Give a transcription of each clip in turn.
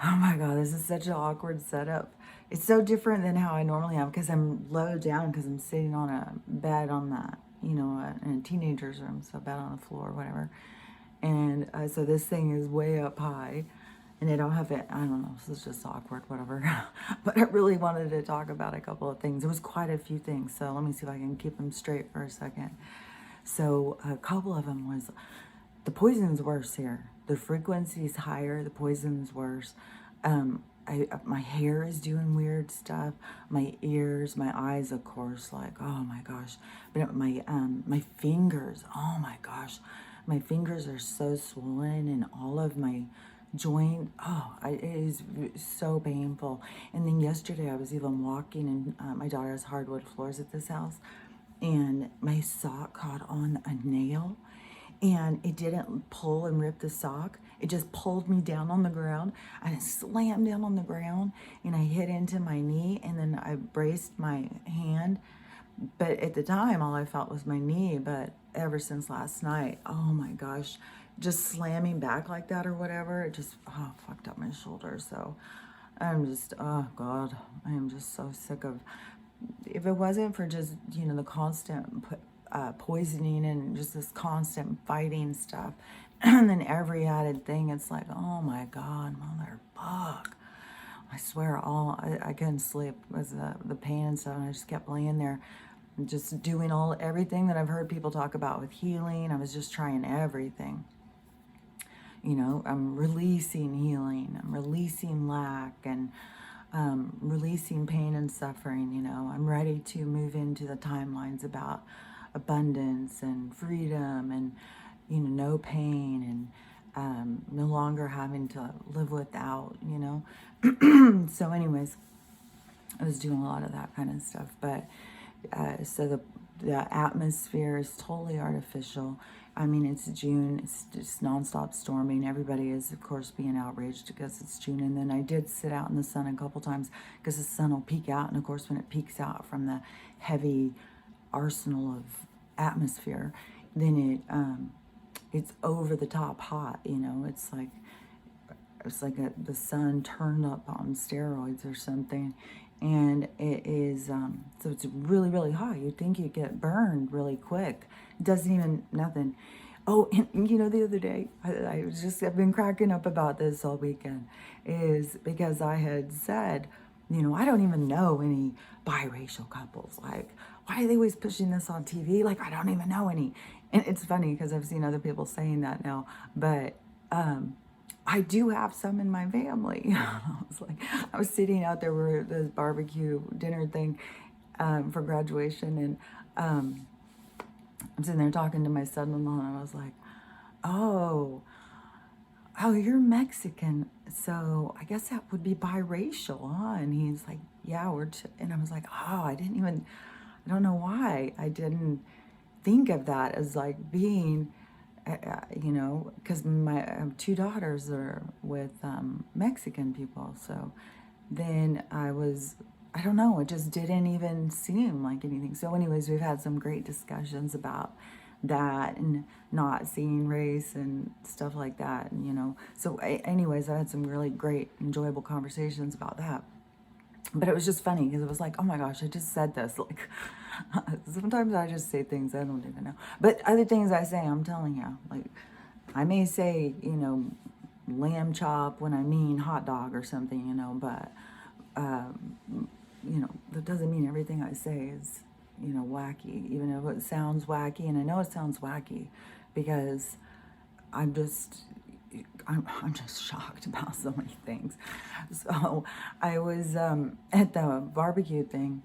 Oh my God, this is such an awkward setup. It's so different than how I normally am because I'm low down because I'm sitting on a bed on the, in a teenager's room, so a bed on the floor, whatever. And so this thing is way up high and I don't have it, I don't know, this is just awkward, whatever. But I really wanted to talk about a couple of things. It was quite a few things, so let me see if I can keep them straight for a second. So a couple of them was the poison's worse here. The frequency's higher. The poison's worse. My hair is doing weird stuff. My ears, my eyes, of course. Like, oh my gosh. But my fingers. Oh my gosh, my fingers are so swollen, and all of my joint. It is so painful. And then yesterday I was even walking, and my daughter has hardwood floors at this house, and my sock caught on a nail, and it didn't pull and rip the sock. It just pulled me down on the ground, and it slammed down on the ground, and I hit into my knee, and then I braced my hand. But at the time, all I felt was my knee. But ever since last night, oh my gosh, just slamming back like that or whatever, it just fucked up my shoulder. So I'm just, oh God, I am just so sick of, if it wasn't for just, the constant poisoning and just this constant fighting stuff, and then every added thing, it's like, oh my God, motherfuck. I swear, I couldn't sleep with the pain and stuff, and I just kept laying there, just doing everything that I've heard people talk about with healing. I was just trying everything. I'm releasing healing. I'm releasing lack, and releasing pain and suffering. I'm ready to move into the timelines about abundance and freedom, and no pain, and no longer having to live without. So anyways, I was doing a lot of that kind of stuff. But so the atmosphere is totally artificial. I mean, it's June. It's just nonstop storming. Everybody is, of course, being outraged because it's June. And then I did sit out in the sun a couple times because the sun will peek out. And, of course, when it peeks out from the heavy arsenal of atmosphere, then it's over the top hot. It's like the sun turned up on steroids or something. And it is, so it's really, really hot. You'd think you'd get burned really quick. It doesn't even, nothing. Oh, and the other day, I've been cracking up about this all weekend, is because I had said, I don't even know any biracial couples. Like, why are they always pushing this on TV? Like, I don't even know any. And it's funny because I've seen other people saying that now, but, I do have some in my family. I was sitting out there with this barbecue dinner thing for graduation, and I'm sitting there talking to my son-in-law, and I was like, oh, you're Mexican, so I guess that would be biracial, huh? And he's like, yeah, and I was like, oh, I don't know why I didn't think of that as like being, because my two daughters are with Mexican people. So then I don't know, it just didn't even seem like anything. So anyways, we've had some great discussions about that and not seeing race and stuff like that. And, so anyways, I had some really great, enjoyable conversations about that. But it was just funny because it was like, oh my gosh, I just said this. Like, sometimes I just say things I don't even know. But other things I say, I'm telling you, like, I may say, lamb chop when I mean hot dog or something, but, that doesn't mean everything I say is, wacky, even if it sounds wacky. And I know it sounds wacky because I'm just shocked about so many things. So I was at the barbecue thing,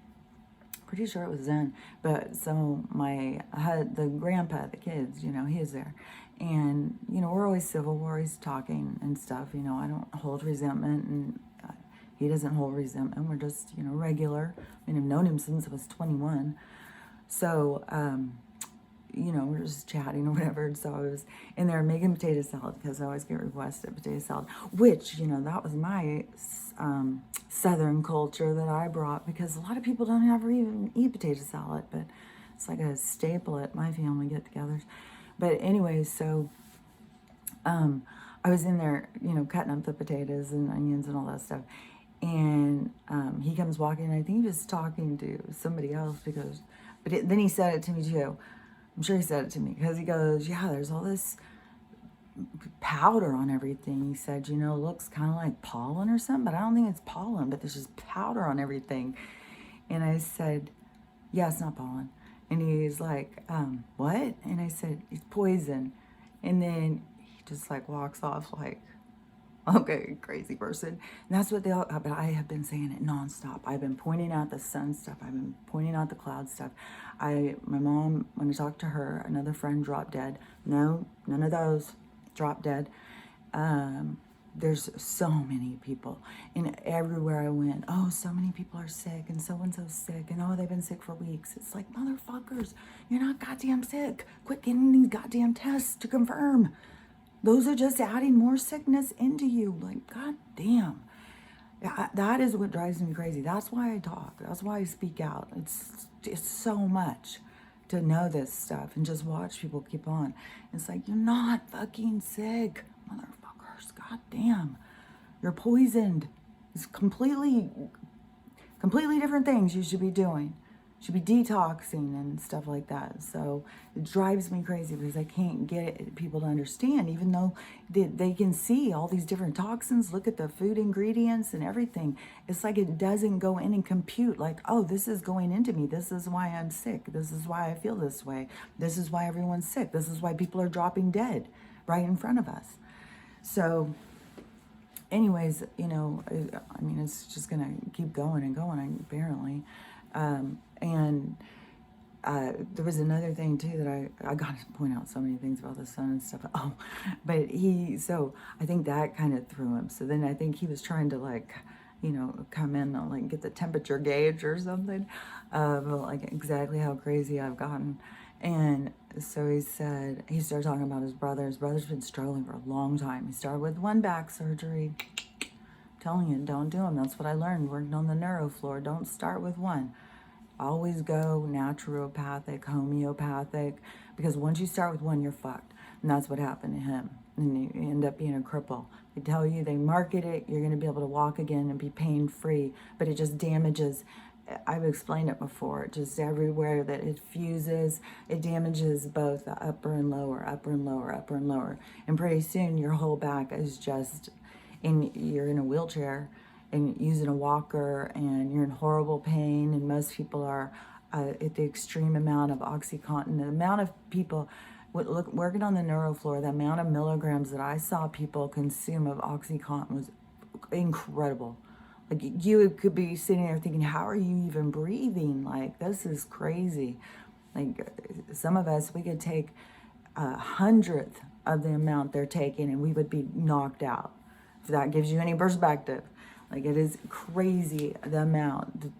pretty sure it was Zen, but so I had the grandpa, the kids, he was there. And, we're always civil, we're always talking and stuff, I don't hold resentment, and he doesn't hold resentment. We're just, regular. I mean, I've known him since I was 21. So, we're just chatting or whatever. And so I was in there making potato salad because I always get requested potato salad, which, that was my Southern culture that I brought, because a lot of people don't ever even eat potato salad, but it's like a staple at my family get-togethers. But anyway, so I I was in there, you know, cutting up the potatoes and onions and all that stuff. And he comes walking, and I think he was talking to somebody else because, then he said it to me too. I'm sure he said it to me because he goes, yeah, there's all this powder on everything. He said, you know, it looks kind of like pollen or something, but I don't think it's pollen, but there's just powder on everything. And I said, yeah, it's not pollen. And he's like, what? And I said, it's poison. And then he just like walks off like, okay, crazy person. And that's what they all, but I have been saying it nonstop. I've been pointing out the sun stuff. I've been pointing out the cloud stuff. My mom, when I talked to her, another friend dropped dead. No, none of those dropped dead. There's so many people, and everywhere I went, oh, so many people are sick, and so-and-so's sick, and oh, they've been sick for weeks. It's like, motherfuckers, you're not goddamn sick. Quit getting these goddamn tests to confirm. Those are just adding more sickness into you. Like, goddamn. That is what drives me crazy. That's why I talk. That's why I speak out. It's so much to know this stuff and just watch people keep on. It's like, you're not fucking sick, motherfuckers. Goddamn. You're poisoned. It's completely different things you should be doing. Should be detoxing and stuff like that. So it drives me crazy because I can't get people to understand, even though they can see all these different toxins, look at the food ingredients and everything. It's like it doesn't go in and compute like, oh, this is going into me. This is why I'm sick. This is why I feel this way. This is why everyone's sick. This is why people are dropping dead right in front of us. So anyways, you know, I mean, it's just going to keep going and going, apparently. There was another thing too that I got to point out so many things about the sun and stuff. Oh, but so I think that kind of threw him. So then I think he was trying to like, you know, come in and like get the temperature gauge or something of like exactly how crazy I've gotten. And so he started talking about his brother. His brother's been struggling for a long time. He started with one back surgery. Telling you, don't do them. That's what I learned working on the neuro floor. Don't start with one. Always go naturopathic, homeopathic, because once you start with one, you're fucked. And that's what happened to him. And you end up being a cripple. They tell you, they market it, you're going to be able to walk again and be pain-free, but it just damages. I've explained it before, just everywhere that it fuses, it damages both the upper and lower, upper and lower, upper and lower. And pretty soon your whole back is just, and you're in a wheelchair and using a walker and you're in horrible pain, and most people are at the extreme amount of Oxycontin. The amount of people, working on the neuro floor, the amount of milligrams that I saw people consume of Oxycontin was incredible. Like, you could be sitting there thinking, how are you even breathing? Like, this is crazy. Like, some of us, we could take 100th of the amount they're taking and we would be knocked out. If that gives you any perspective. Like, it is crazy, the amount.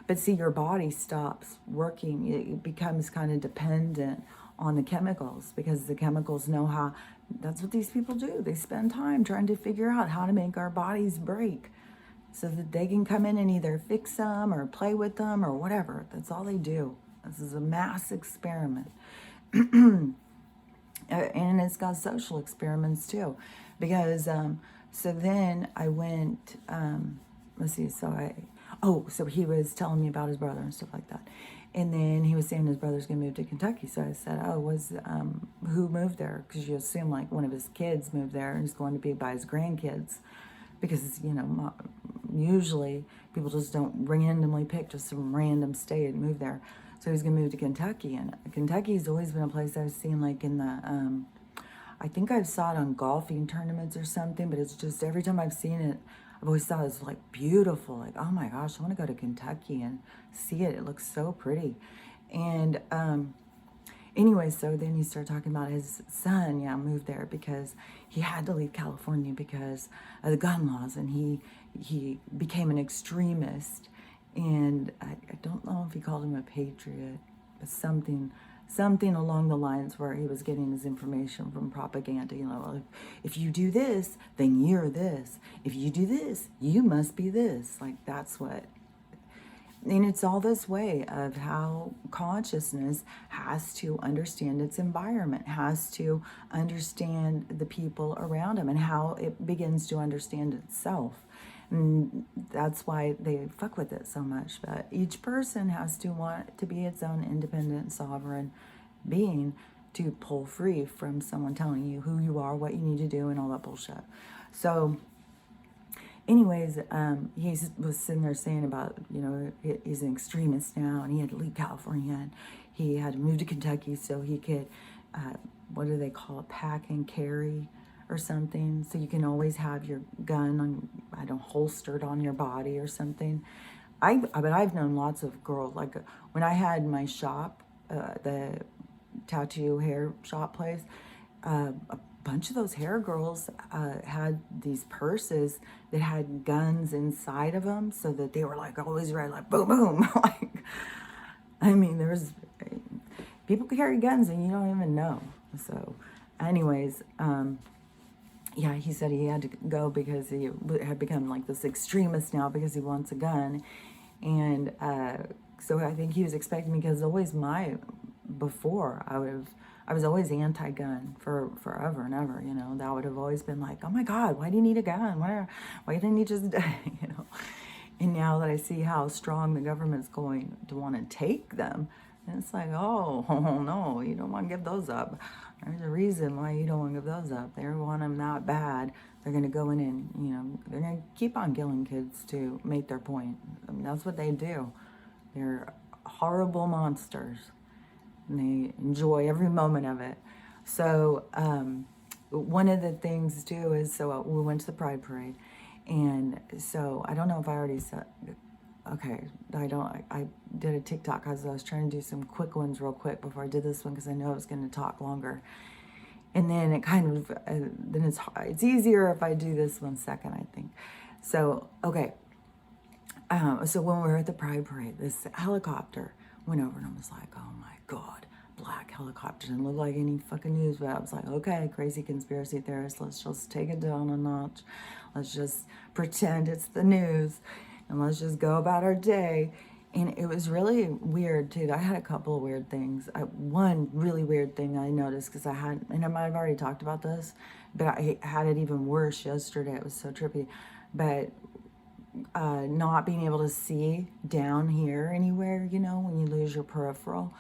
But see, your body stops working. It becomes kind of dependent on the chemicals, because the chemicals know how. That's what these people do. They spend time trying to figure out how to make our bodies break, so that they can come in and either fix them or play with them or whatever. That's all they do. This is a mass experiment. And it's got social experiments too. Because, so then I went, let's see, so he was telling me about his brother and stuff like that. And then he was saying his brother's going to move to Kentucky. So I said, who moved there? Because you assume like one of his kids moved there and he's going to be by his grandkids. Because, you know, usually people just don't randomly pick just some random state and move there. So he's going to move to Kentucky. And Kentucky's always been a place I've seen, like in the, I think I've saw it on golfing tournaments or something, but it's just every time I've seen it, I've always thought it's like beautiful. Like, oh my gosh, I want to go to Kentucky and see it. It looks so pretty. And anyway, so then he started talking about his son, moved there because he had to leave California because of the gun laws, and he became an extremist. And I don't know if he called him a patriot, but something along the lines where he was getting his information from propaganda. You know, if you do this, then you're this. If you do this, you must be this. Like, that's what. And it's all this way of how consciousness has to understand its environment, has to understand the people around them, and how it begins to understand itself. And that's why they fuck with it so much. But each person has to want to be its own independent, sovereign being to pull free from someone telling you who you are, what you need to do, and all that bullshit. So anyways, he was sitting there saying about, he's an extremist now, and he had to leave California, and he had to move to Kentucky so he could, what do they call it, pack and carry or something, so you can always have your gun on, holstered on your body or something. But I've known lots of girls, like when I had my shop, the tattoo hair shop place, a bunch of those hair girls had these purses that had guns inside of them, so that they were like always ready, like boom, boom. Like, I mean, there's people carry guns and you don't even know. So, anyways, yeah, he said he had to go because he had become like this extremist now because he wants a gun, and so I think he was expecting me, because before I was always anti-gun for forever and ever, that would have always been like, oh my God, why do you need a gun? Why didn't you just, And now that I see how strong the government's going to want to take them, and it's like, oh no, you don't want to give those up. There's a reason why you don't want to give those up. They want them that bad. They're going to go in and, they're going to keep on killing kids to make their point. I mean, that's what they do. They're horrible monsters, and they enjoy every moment of it. So one of the things too is, so we went to the Pride Parade, and so I don't know if I already said, okay, I did a TikTok because I was trying to do some quick ones real quick before I did this one, because I know I was going to talk longer. And then it kind of, then it's easier if I do this 1 second, I think. So, okay. So when we were at the Pride Parade, this helicopter went over, and I was like, oh my God, black helicopter. Didn't look like any fucking news, but I was like, okay, crazy conspiracy theorists, let's just take it down a notch. Let's just pretend it's the news, and let's just go about our day. And it was really weird too. I had a couple of weird things. One really weird thing I noticed, because and I might have already talked about this, but I had it even worse yesterday. It was so trippy. But not being able to see down here anywhere, when you lose your peripheral.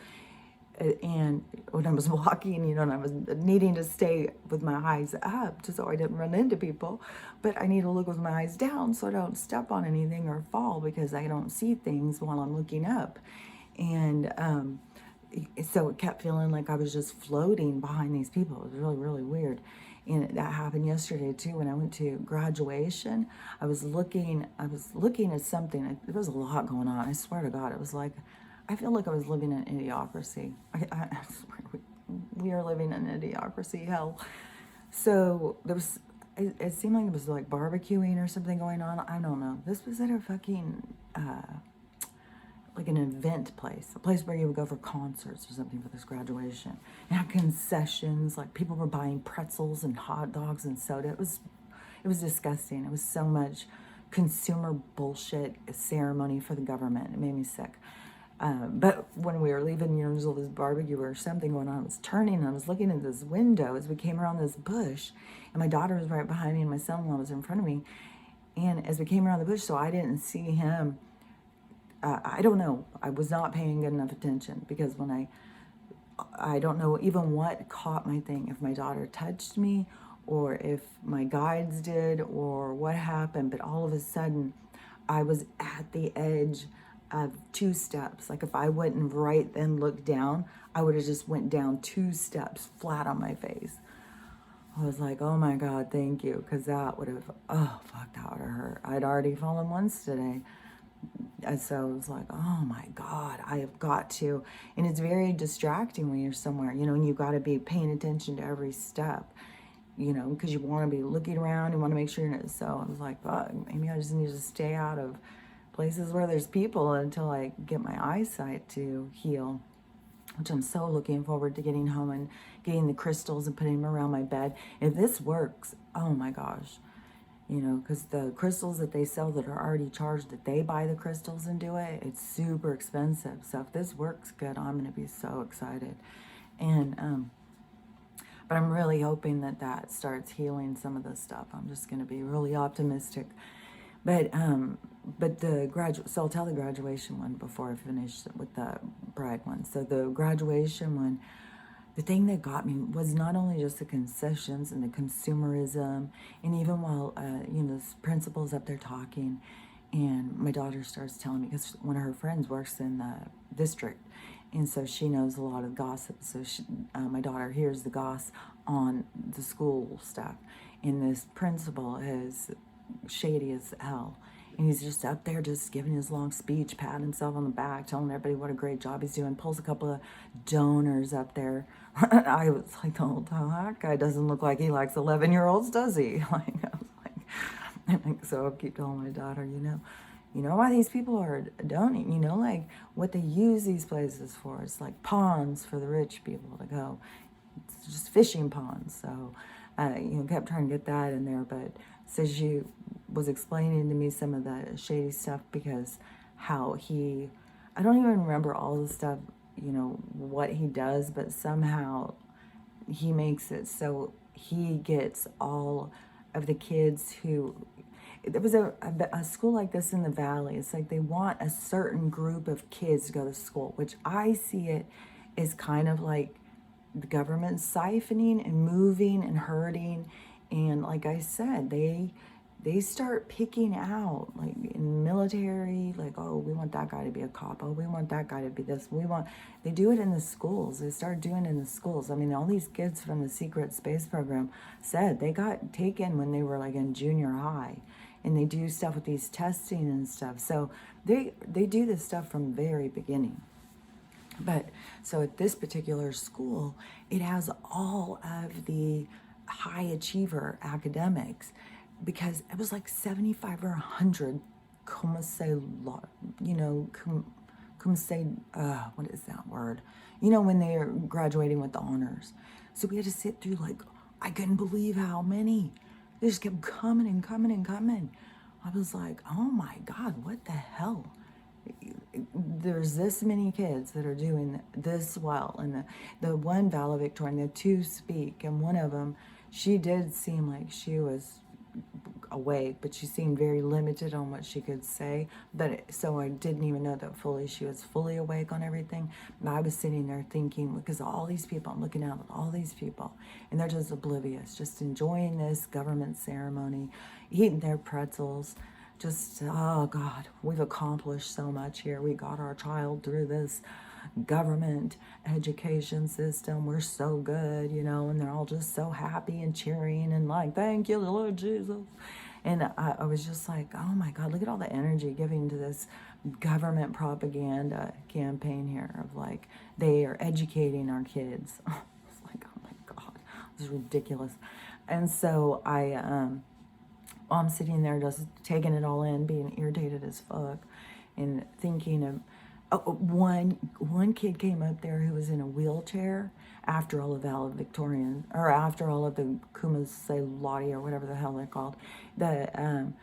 And when I was walking, and I was needing to stay with my eyes up just so I didn't run into people, but I need to look with my eyes down so I don't step on anything or fall, because I don't see things while I'm looking up. And so it kept feeling like I was just floating behind these people. It was really, really weird. And that happened yesterday too. When I went to graduation, I was looking at something. There was a lot going on. I swear to God, it was like, I feel like I was living in idiocracy. I swear, we are living in idiocracy hell. So it seemed like it was like barbecuing or something going on. I don't know. This was at a fucking, like an event place, a place where you would go for concerts or something for this graduation. It had concessions, like people were buying pretzels and hot dogs and soda. It was disgusting. It was so much consumer bullshit ceremony for the government. It made me sick. But when we were leaving, there was all this barbecue or something going on. I was turning, and I was looking at this window as we came around this bush, and my daughter was right behind me, and my son-in-law was in front of me. And as we came around the bush, so I didn't see him. I don't know. I was not paying good enough attention, because when I don't know even what caught my thing, if my daughter touched me or if my guides did or what happened, but all of a sudden I was at the edge of 2 steps. Like if I wouldn't right then look down, I would have just went down 2 steps flat on my face. I was like, oh my God, thank you, because that would have, oh fuck, that would have hurt. I'd already fallen once today. And so I was like, oh my God, I have got to. And it's very distracting when you're somewhere, and you've got to be paying attention to every step, because you want to be looking around, you want to make sure you're not. So I was like, fuck, maybe I just need to stay out of places where there's people until I get my eyesight to heal, which I'm so looking forward to getting home and getting the crystals and putting them around my bed. If this works, oh my gosh, you know, because the crystals that they sell that are already charged, that they buy the crystals and do it, it's super expensive. So if this works good, I'm going to be so excited. And, but I'm really hoping that that starts healing some of this stuff. I'm just going to be really optimistic. But the so I'll tell the graduation one before I finish with the bride one. So the graduation one, the thing that got me was not only just the concessions and the consumerism, and even while, you know, this principal's up there talking, and my daughter starts telling me, because one of her friends works in the district, and so she knows a lot of gossip. So my daughter hears the goss on the school stuff, and this principal is shady as hell. And he's just up there just giving his long speech, patting himself on the back, telling everybody what a great job he's doing, pulls a couple of donors up there. I was like, the whole time, that guy doesn't look like he likes 11-year-olds, does he? Like, I was like, so I'll keep telling my daughter, you know why these people are donating, you know, like what they use these places for. It's like ponds for the rich people to go. It's just fishing ponds. So, you know, kept trying to get that in there, but so she was explaining to me some of the shady stuff, because how I don't even remember all the stuff, you know, what he does, but somehow he makes it so he gets all of the kids who, there was a school like this in the valley. It's like they want a certain group of kids to go to school, which I see it as kind of like the government siphoning and moving and hurting. And like I said, they start picking out, like in military, like, oh, we want that guy to be a cop. Oh, we want that guy to be this. They do it in the schools. They start doing it in the schools. I mean, all these kids from the secret space program said they got taken when they were like in junior high. And they do stuff with these testing and stuff. So they do this stuff from the very beginning. But so at this particular school, it has all of the high achiever academics, because it was like 75 or 100 como se, you know, como se, what is that word? You know, when they're graduating with the honors. So we had to sit through, like, I couldn't believe how many. They just kept coming and coming and coming. I was like, oh my God, what the hell? There's this many kids that are doing this well. And the one valedictorian, the two speak, and one of them, she did seem like she was awake, but she seemed very limited on what she could say. So I didn't even know that she was fully awake on everything. But I was sitting there thinking, because all these people, I'm looking out at all these people, and they're just oblivious, just enjoying this government ceremony, eating their pretzels. Just, oh God, we've accomplished so much here. We got our child through this government education system. We're so good, you know, and they're all just so happy and cheering and like, thank you, Lord Jesus. And I was just like, oh my God, look at all the energy giving to this government propaganda campaign here of like, they are educating our kids. It's like, oh my God, this is ridiculous. And so I'm sitting there just taking it all in, being irritated as fuck, and thinking of one kid came up there who was in a wheelchair after all of the valedictorian, or after all of the cum laude, or whatever the hell they're called. And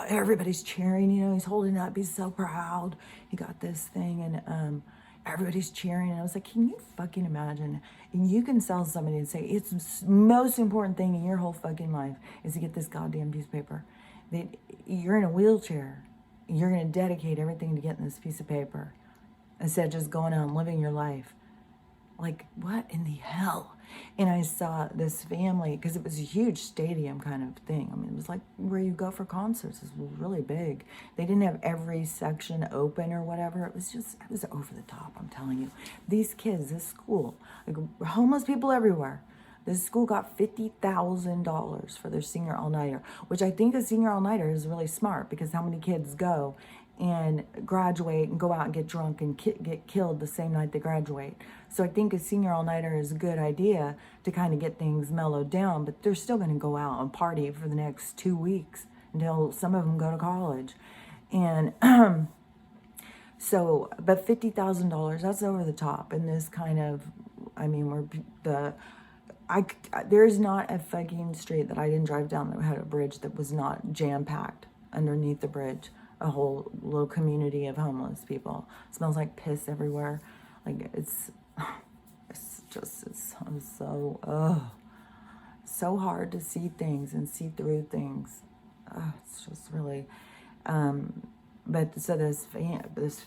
everybody's cheering, you know, he's holding it up, he's so proud, he got this thing, and everybody's cheering. And I was like, can you fucking imagine? And you can sell somebody and say, it's the most important thing in your whole fucking life is to get this goddamn piece of paper. That you're in a wheelchair. You're going to dedicate everything to getting this piece of paper instead of just going out and living your life. Like, what in the hell? And I saw this family, because it was a huge stadium kind of thing. I mean, it was like where you go for concerts. It was really big. They didn't have every section open or whatever. It was over the top, I'm telling you. These kids, this school, like homeless people everywhere. This school got $50,000 for their senior all-nighter, which I think a senior all-nighter is really smart, because how many kids go and graduate and go out and get drunk and get killed the same night they graduate. So I think a senior all-nighter is a good idea to kind of get things mellowed down, but they're still going to go out and party for the next 2 weeks until some of them go to college. And so, but $50,000, that's over the top. And this kind of, I mean, where the There is not a fucking street that I didn't drive down that had a bridge that was not jam-packed underneath the bridge. A whole little community of homeless people. It smells like piss everywhere. Like, it's just, it's so hard to see things and see through things. It's just really, but so this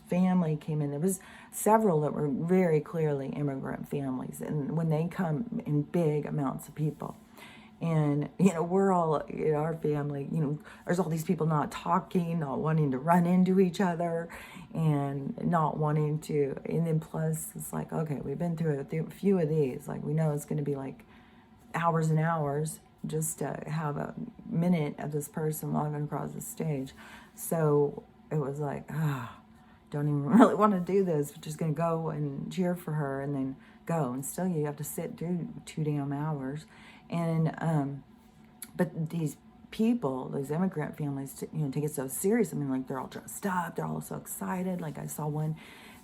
family came in. There was several that were very clearly immigrant families, and when they come in big amounts of people, and we're all in our family. There's all these people not talking, not wanting to run into each other, and not wanting to. And then plus, it's like, okay, we've been through a few of these. Like, we know it's going to be like hours and hours just to have a minute of this person walking across the stage. So it was like, don't even really want to do this. We're just going to go and cheer for her and then go. And still you have to sit through 2 damn hours. And, but these people, these immigrant families, take it so serious. I mean, like, they're all dressed up. They're all so excited. Like, I saw one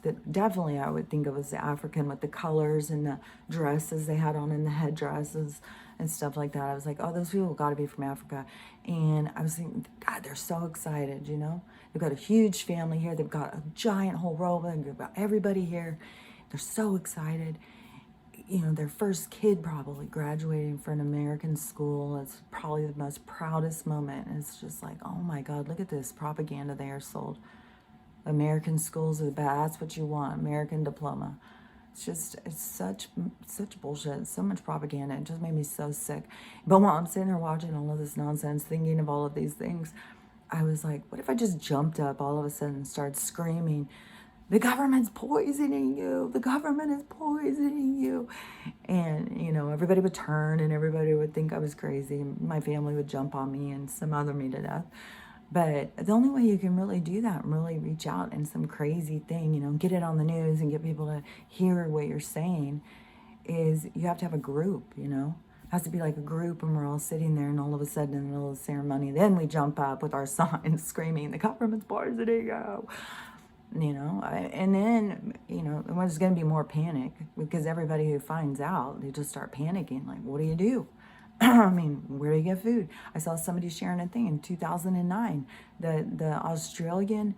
that definitely I would think of as the African with the colors and the dresses they had on and the headdresses and stuff like that. I was like, oh, those people got to be from Africa. And I was thinking, God, they're so excited, They've got a huge family here. They've got a giant whole robe. They've got everybody here. They're so excited. Their first kid probably graduating from an American school. It's probably the most proudest moment. And it's just like, oh my God, look at this propaganda they are sold. American schools are the best. That's what you want. American diploma. It's such bullshit. So much propaganda. It just made me so sick. But while I'm sitting there watching all of this nonsense, thinking of all of these things, I was like, what if I just jumped up all of a sudden and started screaming, the government's poisoning you. The government is poisoning you. And, everybody would turn and everybody would think I was crazy. My family would jump on me and smother me to death. But the only way you can really do that and really reach out in some crazy thing, get it on the news and get people to hear what you're saying, is you have to have a group, It has to be like a group, and we're all sitting there, and all of a sudden in the middle of the ceremony, then we jump up with our signs screaming, the government's poisoning you. And then, there's going to be more panic because everybody who finds out, they just start panicking. Like, what do you do? I mean, where do you get food? I saw somebody sharing a thing in 2009. The Australian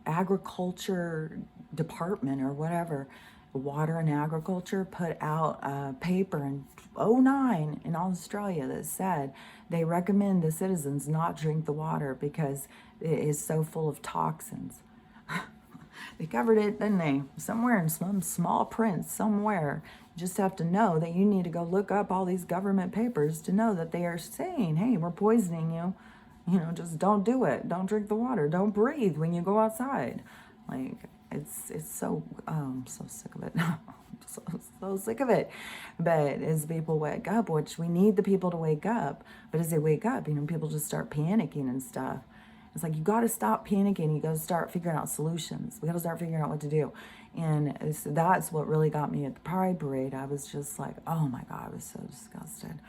agriculture department or whatever, water and agriculture, put out a paper in '09 in Australia that said they recommend the citizens not drink the water because it is so full of toxins. They covered it, didn't they? Somewhere in some small print, somewhere. You just have to know that you need to go look up all these government papers to know that they are saying, hey, we're poisoning you. Just don't do it. Don't drink the water. Don't breathe when you go outside. Like, it's so, I'm so sick of it. so sick of it. But as people wake up, which we need the people to wake up, but as they wake up, people just start panicking and stuff. It's like, you got to stop panicking. You got to start figuring out solutions. We got to start figuring out what to do. And that's what really got me at the Pride Parade. I was just like, oh my God, I was so disgusted.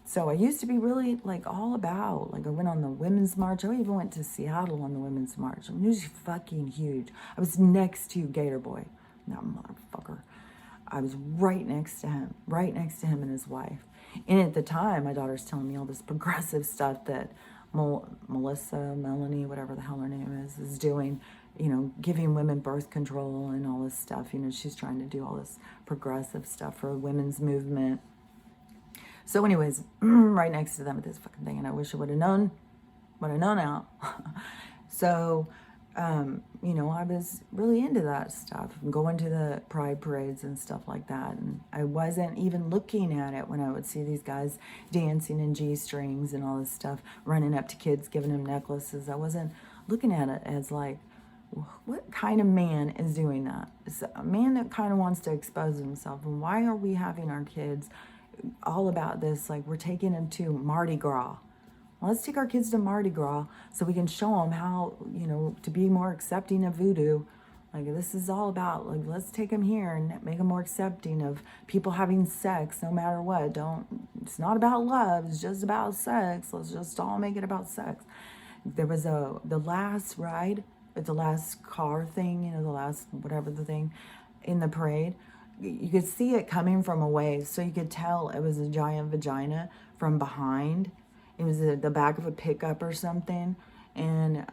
So I used to be really like all about, like, I went on the Women's March. I even went to Seattle on the Women's March. I mean, it was fucking huge. I was next to Gator Boy, that motherfucker. I was right next to him and his wife. And at the time, my daughter's telling me all this progressive stuff that Melanie, whatever the hell her name is doing, giving women birth control and all this stuff. She's trying to do all this progressive stuff for a women's movement. So anyways, right next to them at this fucking thing, and I wish I would have known now. So, I was really into that stuff, going to the pride parades and stuff like that. And I wasn't even looking at it when I would see these guys dancing in G-strings and all this stuff, running up to kids, giving them necklaces. I wasn't looking at it as like, what kind of man is doing that? It's a man that kind of wants to expose himself. And why are we having our kids all about this? Like, we're taking them to Mardi Gras. Well, let's take our kids to Mardi Gras so we can show them how, to be more accepting of voodoo. Like, this is all about, like, let's take them here and make them more accepting of people having sex no matter what. It's not about love, it's just about sex. Let's just all make it about sex. There was the last ride, the last car thing, the last whatever the thing in the parade. you could see it coming from a ways, so you could tell it was a giant vagina from behind. It was the back of a pickup or something, and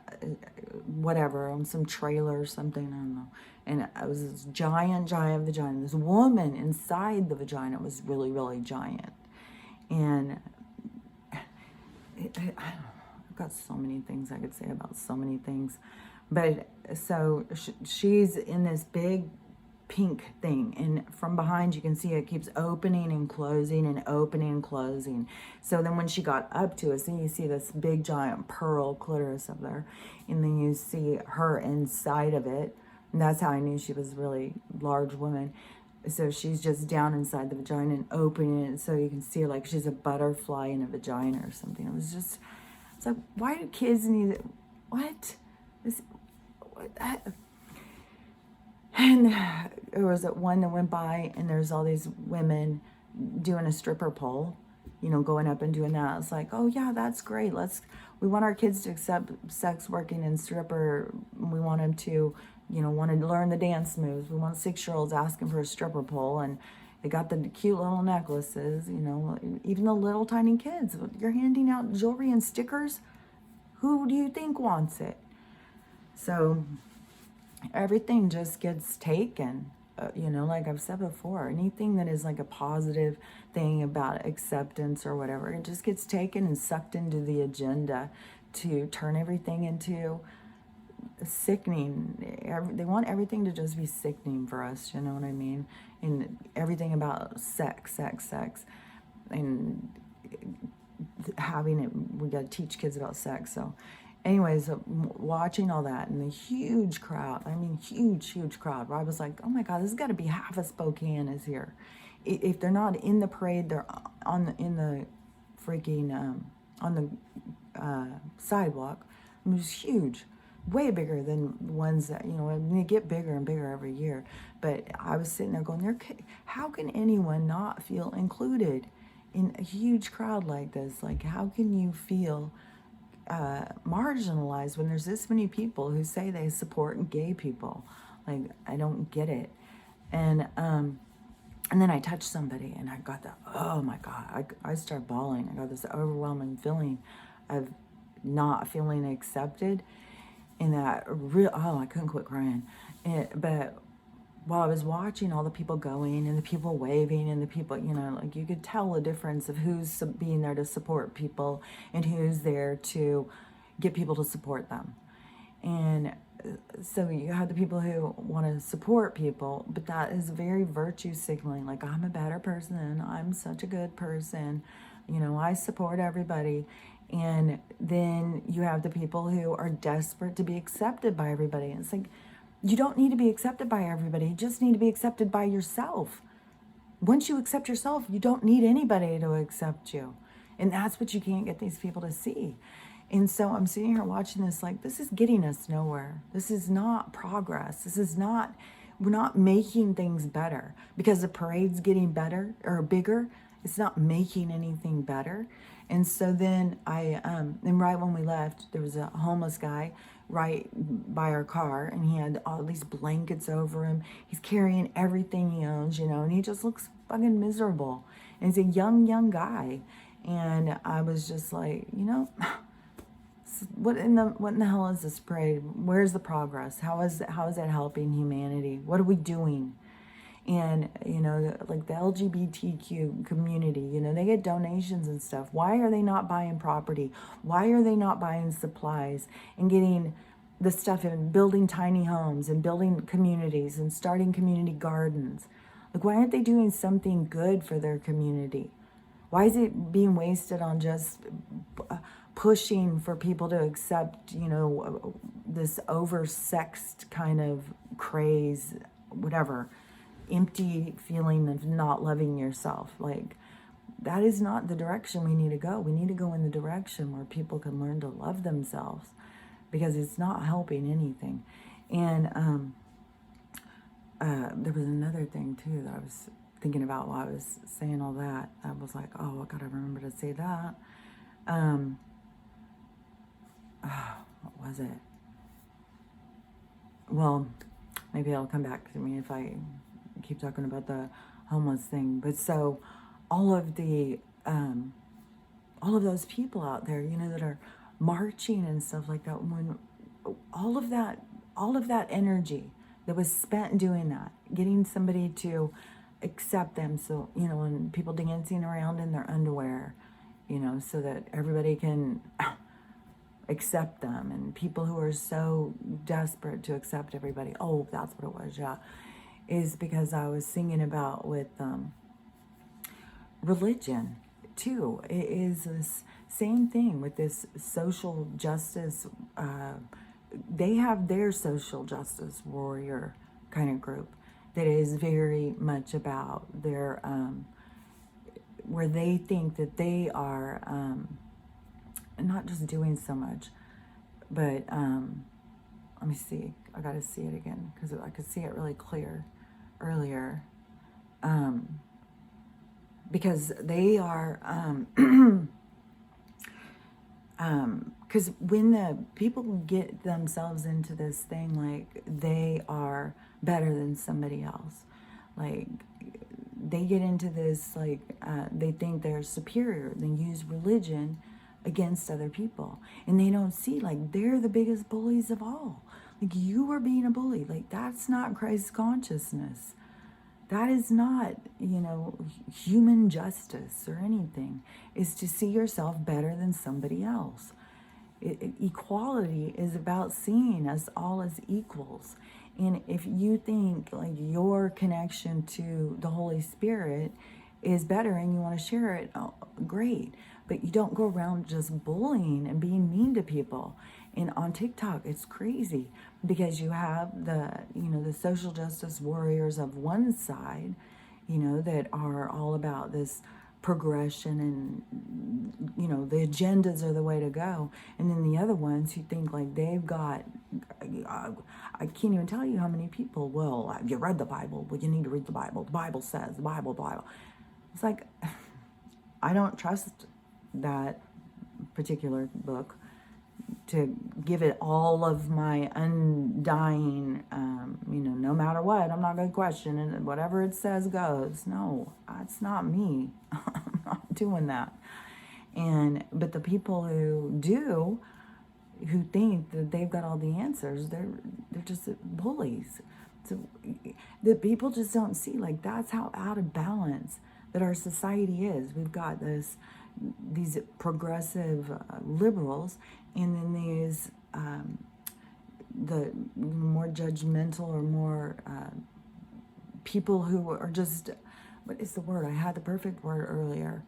whatever, on some trailer or something, I don't know. And it was this giant, giant vagina. This woman inside the vagina was really, really giant. And I don't know, I've got so many things I could say about so many things. But so she's in this big pink thing, and from behind you can see it keeps opening and closing and opening and closing. So then when she got up to it, then you see this big giant pearl clitoris up there, and then you see her inside of it, and that's how I knew she was a really large woman. So she's just down inside the vagina and opening it, so you can see her like she's a butterfly in a vagina or something. It was just, it's like, why do kids need, what? This, what? And there was one that went by, and there's all these women doing a stripper pole, you know, going up and doing that. It's like, oh yeah, that's great. We want our kids to accept sex working and stripper. We want them to, you know, want to learn the dance moves. We want 6-year-olds asking for a stripper pole, and they got the cute little necklaces, you know, even the little tiny kids. You're handing out jewelry and stickers. Who do you think wants it? So everything just gets taken, you know, like I've said before, anything that is like a positive thing about acceptance or whatever, it just gets taken and sucked into the agenda to turn everything into sickening. They want everything to just be sickening for us, you know what I mean? And everything about sex, and having it, we got to teach kids about sex. So anyways, watching all that and the huge crowd, I mean, huge crowd, where I was like, oh my God, this has got to be half of Spokane is here. If they're not in the parade, they're in the freaking, on the sidewalk. It was huge, way bigger than ones that, you know, I mean, they get bigger and bigger every year. But I was sitting there going, how can anyone not feel included in a huge crowd like this? Like, how can you feel marginalized when there's this many people who say they support gay people? Like, I don't get it. And then I touched somebody, and I got that, oh my God, I started bawling. I got this overwhelming feeling of not feeling accepted, and that I couldn't quit crying. But while I was watching all the people going and the people waving and the people, you know, like, you could tell the difference of who's being there to support people and who's there to get people to support them. And so you have the people who want to support people, but that is very virtue signaling. Like, I'm a better person. I'm such a good person. You know, I support everybody. And then you have the people who are desperate to be accepted by everybody. And it's like, you don't need to be accepted by everybody. You just need to be accepted by yourself. Once you accept yourself, you don't need anybody to accept you. And that's what you can't get these people to see. And so I'm sitting here watching this like, this is getting us nowhere. This is not progress. We're not making things better. Because the parade's getting better or bigger, it's not making anything better. And so then and right when we left, there was a homeless guy right by our car, and he had all these blankets over him. He's carrying everything he owns, you know, and he just looks fucking miserable. And he's a young guy. And I was just like, you know, what in the hell is this parade? Where's the progress? How is that helping humanity? What are we doing? And, you know, like the LGBTQ community, you know, they get donations and stuff. Why are they not buying property? Why are they not buying supplies and getting the stuff and building tiny homes and building communities and starting community gardens? Like, why aren't they doing something good for their community? Why is it being wasted on just pushing for people to accept, you know, this oversexed kind of craze, whatever, empty feeling of not loving yourself? Like, that is not the direction we need to go. We need to go in the direction where people can learn to love themselves, because it's not helping anything. And there was another thing too that I was thinking about while I was saying all that. I was like, oh, I gotta remember to say that. What was it? Well, maybe it'll come back to me if I keep talking about the homeless thing. But so all of those people out there, that are marching and stuff like that, when all of that energy that was spent doing that, getting somebody to accept them. So, when people dancing around in their underwear, so that everybody can accept them, and people who are so desperate to accept everybody. Oh, that's what it was, yeah. Is because I was singing about with religion too. It is this same thing with this social justice. They have their social justice warrior kind of group that is very much about their where they think that they are not just doing so much, but let me see. I got to see it again because I could see it really clear earlier. Because they are, because when the people get themselves into this thing, like they are better than somebody else, like they get into this, like they think they're superior, they use religion against other people, and they don't see, like, they're the biggest bullies of all. Like, you are being a bully. Like, that's not Christ consciousness. That is not, human justice or anything. Is to see yourself better than somebody else. Equality is about seeing us all as equals. And if you think like your connection to the Holy Spirit is better and you want to share it, oh, great. But you don't go around just bullying and being mean to people. And on TikTok, it's crazy because you have the social justice warriors of one side, that are all about this progression and, the agendas are the way to go. And then the other ones who think like they've got, I can't even tell you how many people, well, have you read the Bible? Well, you need to read the Bible. The Bible says, the Bible. It's like, I don't trust that particular book to give it all of my undying, no matter what, I'm not going to question it. Whatever it says goes. No, that's not me. I'm not doing that. But the people who do, who think that they've got all the answers, they're just bullies. So the people just don't see, like, that's how out of balance that our society is. We've got these progressive liberals, and then these the more judgmental or more people who are just, what is the word? I had the perfect word earlier.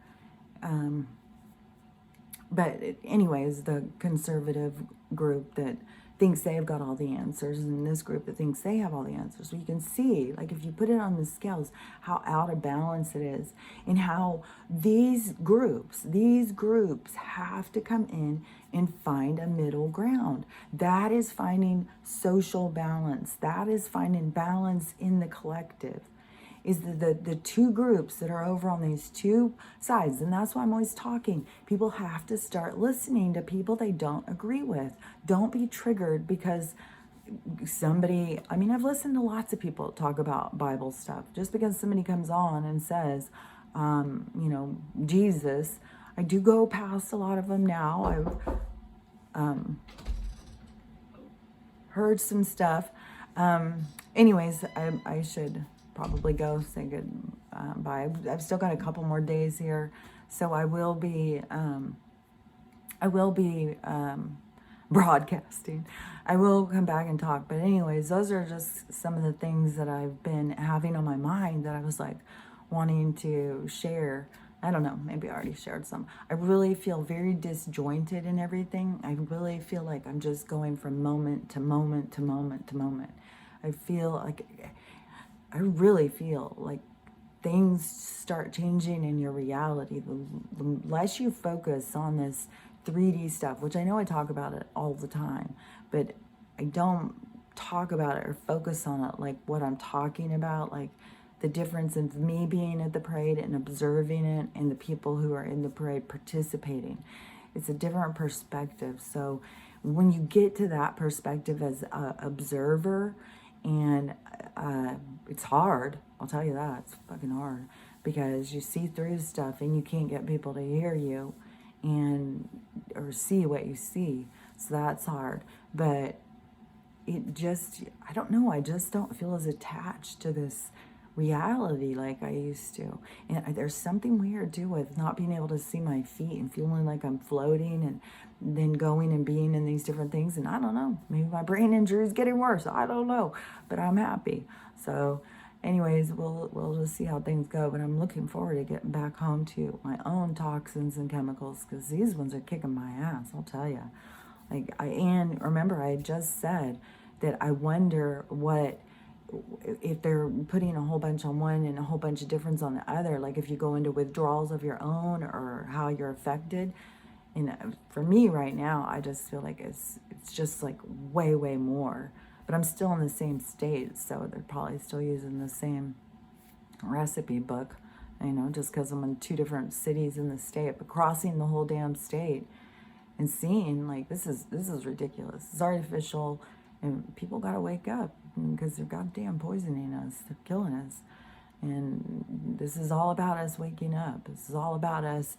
But anyways, the conservative group that thinks they've got all the answers, and this group that thinks they have all the answers. So you can see, like, if you put it on the scales, how out of balance it is, and how these groups have to come in and find a middle ground. That is finding social balance. That is finding balance in the collective. Is the two groups that are over on these two sides. And that's why I'm always talking. People have to start listening to people they don't agree with. Don't be triggered because somebody, I've listened to lots of people talk about Bible stuff. Just because somebody comes on and says, Jesus, I do go past a lot of them now. I've heard some stuff. Anyways, I should probably go say goodbye. I've still got a couple more days here, so I will be broadcasting. I will come back and talk. But anyways, those are just some of the things that I've been having on my mind that I was like wanting to share. I don't know, maybe I already shared some. I really feel very disjointed in everything. I really feel like I'm just going from moment to moment to moment to moment. I really feel like things start changing in your reality. The less you focus on this 3D stuff, which I know I talk about it all the time, but I don't talk about it or focus on it like what I'm talking about, like the difference of me being at the parade and observing it and the people who are in the parade participating. It's a different perspective. So when you get to that perspective as an observer, And it's hard. I'll tell you that. It's fucking hard because you see through stuff and you can't get people to hear you and or see what you see. So that's hard. But it just, I don't know, I just don't feel as attached to this reality like I used to. And there's something weird too with not being able to see my feet and feeling like I'm floating and then going and being in these different things. And I don't know, maybe my brain injury is getting worse. I don't know, but I'm happy. So anyways, we'll just see how things go. But I'm looking forward to getting back home to my own toxins and chemicals because these ones are kicking my ass, I'll tell you. Like and remember I just said that I wonder what if they're putting a whole bunch on one and a whole bunch of difference on the other, like if you go into withdrawals of your own or how you're affected. And for me right now, I just feel like it's just like way more. But I'm still in the same state, so they're probably still using the same recipe book, just because I'm in 2 different cities in the state, but crossing the whole damn state and seeing like this is ridiculous. It's artificial, and people gotta wake up because they're goddamn poisoning us. They're killing us, and this is all about us waking up. This is all about us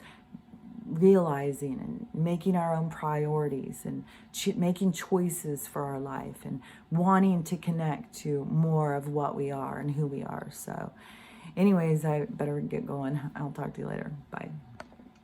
realizing and making our own priorities and making choices for our life and wanting to connect to more of what we are and who we are. So anyways, I better get going. I'll talk to you later. Bye.